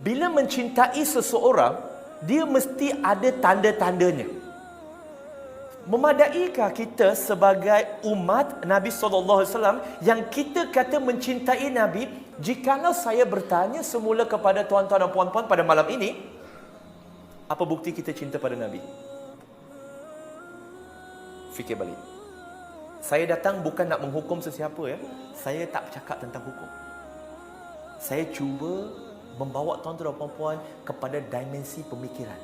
Bila mencintai seseorang, dia mesti ada tanda-tandanya. Memadaikah kita sebagai umat Nabi SAW yang kita kata mencintai Nabi, jikalau saya bertanya semula kepada tuan-tuan dan puan-puan pada malam ini, apa bukti kita cinta pada Nabi? Fikir balik. Saya datang bukan nak menghukum sesiapa ya. Saya tak bercakap tentang hukum. Saya cuba membawa tuan-tuan dan puan-puan kepada dimensi pemikiran,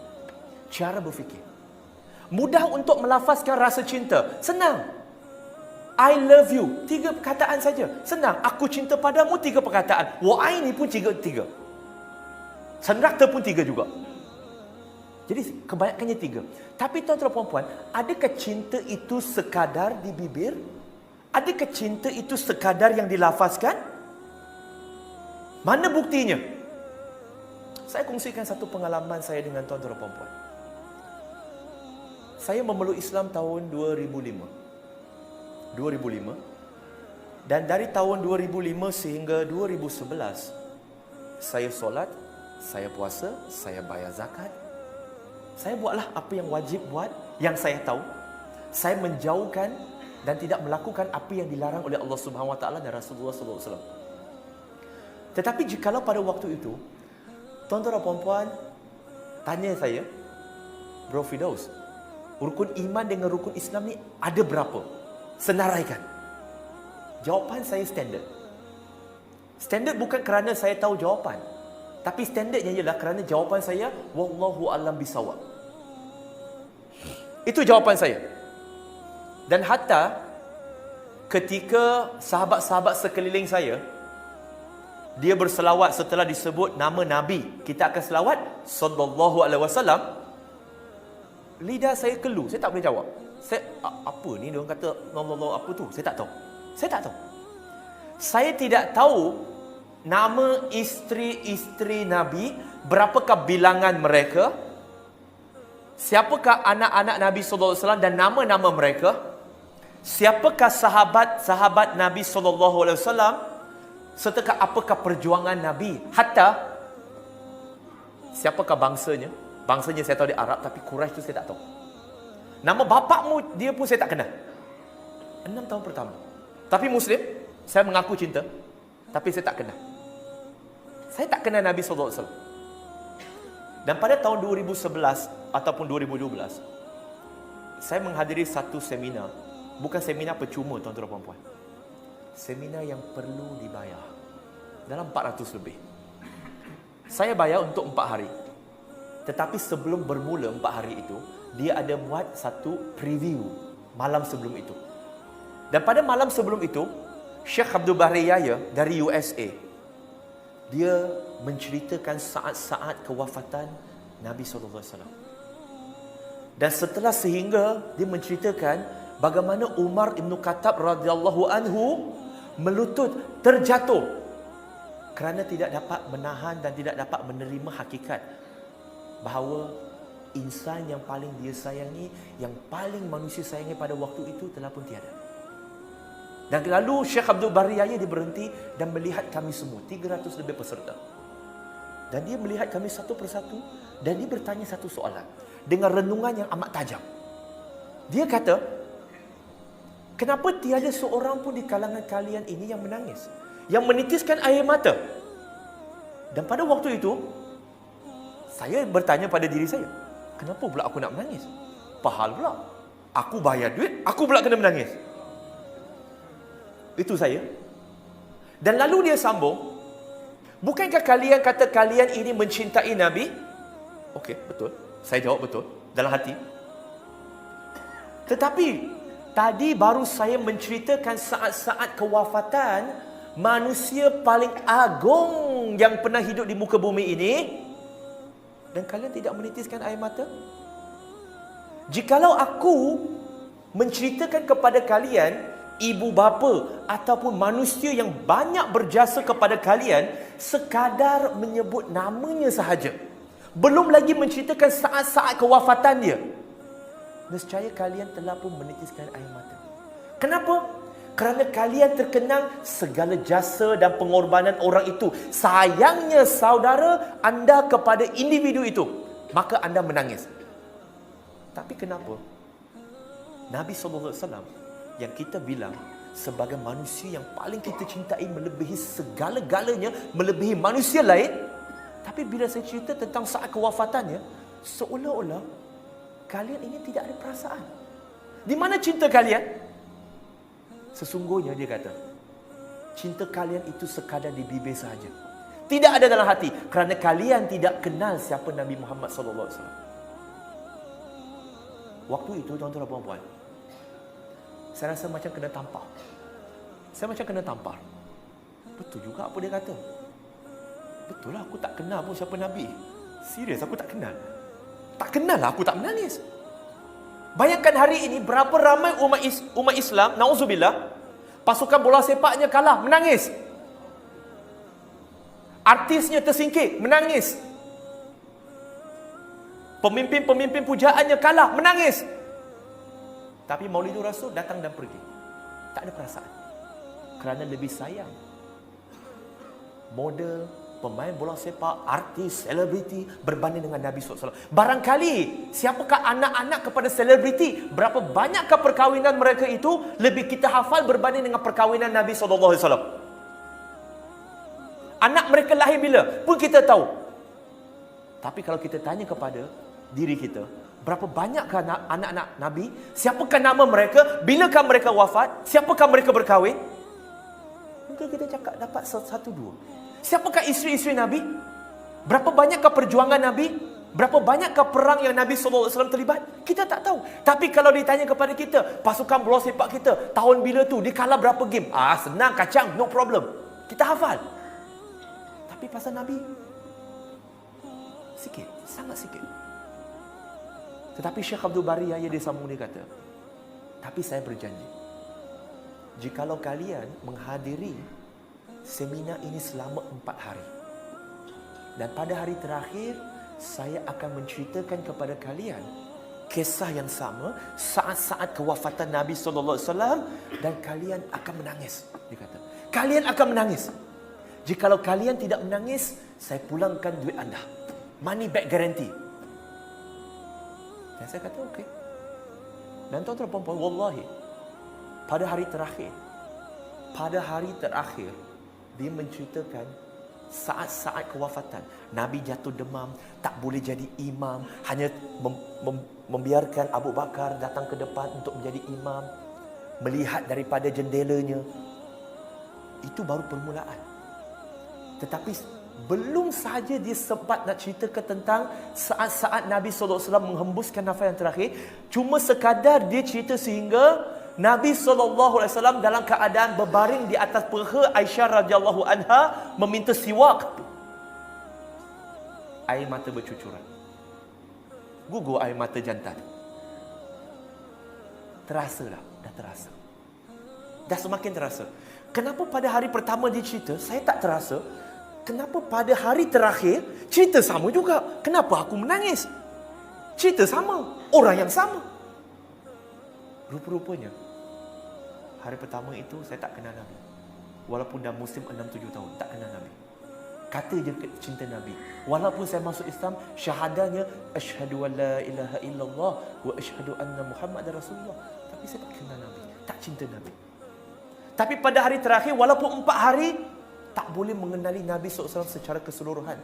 cara berfikir. Mudah untuk melafazkan rasa cinta. Senang. I love you. 3 perkataan saja. Senang. Aku cinta padamu, 3 perkataan. Wa'ai ni pun 3. Senrakta pun 3 juga. Jadi kebanyakannya 3. Tapi tuan-tuan dan puan-puan, adakah cinta itu sekadar di bibir? Adakah cinta itu sekadar yang dilafazkan? Mana buktinya? Saya kongsikan satu pengalaman saya dengan tuan-tuan dan puan-puan. Saya memeluk Islam tahun 2005. Dan dari tahun 2005 sehingga 2011, saya solat, saya puasa, saya bayar zakat. Saya buatlah apa yang wajib buat, yang saya tahu. Saya menjauhkan dan tidak melakukan apa yang dilarang oleh Allah Subhanahu Wa Taala dan Rasulullah sallallahu alaihi wasallam. Tetapi jikalau pada waktu itu tuan-tuan dan puan-puan tanya saya, Bro Firdaus, rukun iman dengan rukun Islam ni ada berapa? Senaraikan. Jawapan saya standard. Standard bukan kerana saya tahu jawapan, tapi standardnya ialah kerana jawapan saya wallahu a'lam bisawab. Itu jawapan saya. Dan hatta ketika sahabat-sahabat sekeliling saya, dia berselawat setelah disebut nama Nabi, kita akan selawat sallallahu alaihi wasallam, lidah saya kelu, saya tak boleh jawab. Saya, apa ni dia orang kata Allah apa tu? Saya tak tahu. Saya tidak tahu nama isteri-isteri Nabi, berapakah bilangan mereka, siapakah anak-anak Nabi SAW dan nama-nama mereka, siapakah sahabat-sahabat Nabi SAW, serta apakah perjuangan Nabi, hatta siapakah bangsanya. Bangsanya saya tahu dia Arab, tapi Quraisy tu saya tak tahu. Nama bapakmu dia pun saya tak kenal. 6 tahun pertama. Tapi Muslim, saya mengaku cinta, tapi saya tak kenal. Saya tak kenal Nabi SAW. Dan pada tahun 2011 ataupun 2012, saya menghadiri satu seminar. Bukan seminar percuma tuan-tuan dan puan-puan. Seminar yang perlu dibayar. Dalam 400 lebih. Saya bayar untuk 4 hari. Tetapi sebelum bermula 4 hari itu, dia ada buat satu preview malam sebelum itu. Dan pada malam sebelum itu, Syekh Abdul Bahri Yahya dari USA, dia menceritakan saat-saat kewafatan Nabi SAW. Dan setelah sehingga dia menceritakan bagaimana Umar Ibn Khattab radhiyallahu anhu melutut, terjatuh kerana tidak dapat menahan dan tidak dapat menerima hakikat bahawa insan yang paling dia sayangi, yang paling manusia sayangi pada waktu itu telah pun tiada. Dan lalu Syekh Abdul Bahri Yahya dia berhenti dan melihat kami semua, 300 lebih peserta. Dan dia melihat kami satu persatu dan dia bertanya satu soalan dengan renungan yang amat tajam. Dia kata, kenapa tiada seorang pun di kalangan kalian ini yang menangis, yang menitiskan air mata? Dan pada waktu itu saya bertanya pada diri saya, kenapa pula aku nak menangis? Pahal pula. Aku bayar duit, aku pula kena menangis. Itu saya. Dan lalu dia sambung, bukankah kalian kata kalian ini mencintai Nabi? Okey, betul. Saya jawab betul dalam hati. Tetapi tadi baru saya menceritakan saat-saat kewafatan manusia paling agung yang pernah hidup di muka bumi ini, dan kalian tidak menitiskan air mata? Jikalau aku menceritakan kepada kalian ibu bapa ataupun manusia yang banyak berjasa kepada kalian, sekadar menyebut namanya sahaja, belum lagi menceritakan saat-saat kewafatan dia, nescaya kalian telah pun menitiskan air mata. Kenapa? Kerana kalian terkenang segala jasa dan pengorbanan orang itu. Sayangnya saudara anda kepada individu itu, maka anda menangis. Tapi kenapa Nabi SAW yang kita bilang sebagai manusia yang paling kita cintai, melebihi segala-galanya, melebihi manusia lain, tapi bila saya cerita tentang saat kewafatannya, seolah-olah kalian ini tidak ada perasaan. Di mana cinta kalian? Sesungguhnya dia kata, cinta kalian itu sekadar di bibir sahaja, tidak ada dalam hati, kerana kalian tidak kenal siapa Nabi Muhammad SAW. Waktu itu tuan-tuan dan puan-puan, saya rasa macam kena tampar. Saya macam kena tampar. Betul juga apa dia kata. Betul lah, aku tak kenal pun siapa Nabi. Serius, aku tak kenal. Tak kenal lah, aku tak menangis. Bayangkan hari ini berapa ramai umat Islam, na'udzubillah, pasukan bola sepaknya kalah, menangis. Artisnya tersingkir, menangis. Pemimpin-pemimpin pujaannya kalah, menangis. Tapi Maulidur Rasul datang dan pergi. Tak ada perasaan. Kerana lebih sayang model, pemain bola sepak, artis, selebriti berbanding dengan Nabi SAW. Barangkali siapakah anak-anak kepada selebriti, berapa banyakkah perkahwinan mereka itu lebih kita hafal berbanding dengan perkahwinan Nabi SAW. Anak mereka lahir bila pun kita tahu. Tapi kalau kita tanya kepada diri kita, berapa banyakkah anak-anak Nabi, siapakah nama mereka, bilakah mereka wafat, siapakah mereka berkahwin? Mungkin kita cakap dapat satu dua. Siapakah isteri-isteri Nabi? Berapa banyakkah perjuangan Nabi? Berapa banyakkah perang yang Nabi SAW terlibat? Kita tak tahu. Tapi kalau ditanya kepada kita, pasukan bola sepak kita tahun bila tu, dia kalah berapa game? Senang, kacang, no problem. Kita hafal. Tapi pasal Nabi, sikit, sangat sikit. Tetapi Syekh Abdul Bari Yahya dia sambung, dia kata, tapi saya berjanji, jikalau kalian menghadiri seminar ini selama 4 hari, dan pada hari terakhir saya akan menceritakan kepada kalian kisah yang sama saat-saat kewafatan Nabi SAW, dan kalian akan menangis. Dia kata, kalian akan menangis. Jikalau kalian tidak menangis, saya pulangkan duit anda, money back guarantee. Dan saya kata okey. Dan tuan-tuan dan puan-puan, wallahi, pada hari terakhir dia menceritakan saat-saat kewafatan. Nabi jatuh demam, tak boleh jadi imam, hanya membiarkan Abu Bakar datang ke depan untuk menjadi imam, melihat daripada jendelanya. Itu baru permulaan. Tetapi belum sahaja dia sempat nak ceritakan tentang saat-saat Nabi SAW menghembuskan nafas yang terakhir, cuma sekadar dia cerita sehingga Nabi SAW dalam keadaan berbaring di atas peha Aisyah radhiyallahu anha meminta siwak. Air mata bercucuran. Gugur air mata jantan. Terasalah, dah terasa. Dah semakin terasa. Kenapa pada hari pertama dia cerita, saya tak terasa? Kenapa pada hari terakhir, cerita sama juga? Kenapa aku menangis? Cerita sama, orang yang sama. Rupa-rupanya hari pertama itu saya tak kenal Nabi. Walaupun dah musim 6-7 tahun, tak kenal Nabi. Kata je cinta Nabi. Walaupun saya masuk Islam, syahadanya asyhadu an la ilaha illallah wa asyhadu anna Muhammadar Rasulullah. Tapi saya tak kenal Nabi, tak cinta Nabi. Tapi pada hari terakhir, walaupun 4 hari, tak boleh mengenali Nabi SAW secara keseluruhan.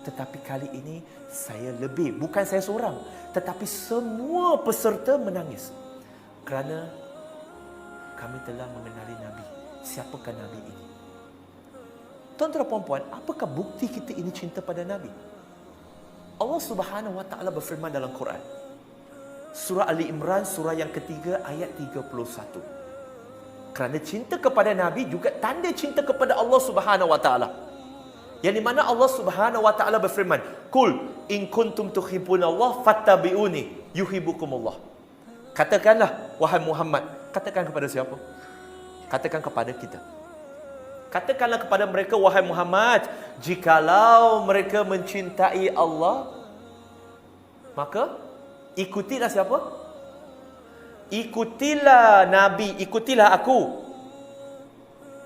Tetapi kali ini saya lebih, bukan saya seorang, tetapi semua peserta menangis. Kerana kami telah mengenali Nabi. Siapakah Nabi ini? Tuan-tuan dan puan-puan, apakah bukti kita ini cinta pada Nabi? Allah Subhanahu Wa Taala berfirman dalam Quran. Surah Ali Imran, surah yang ketiga, ayat 31. Kerana cinta kepada Nabi juga tanda cinta kepada Allah Subhanahu Wa Taala. Yang di mana Allah Subhanahu Wa Taala berfirman, "Qul in kuntum tuhibbunallah fattabi'uni yuhibbukumullah." Katakanlah wahai Muhammad, katakan kepada siapa? Katakan kepada kita. Katakanlah kepada mereka wahai Muhammad, jikalau mereka mencintai Allah, maka ikutilah siapa? Ikutilah Nabi, ikutilah aku.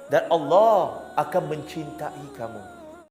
Dan Allah akan mencintai kamu.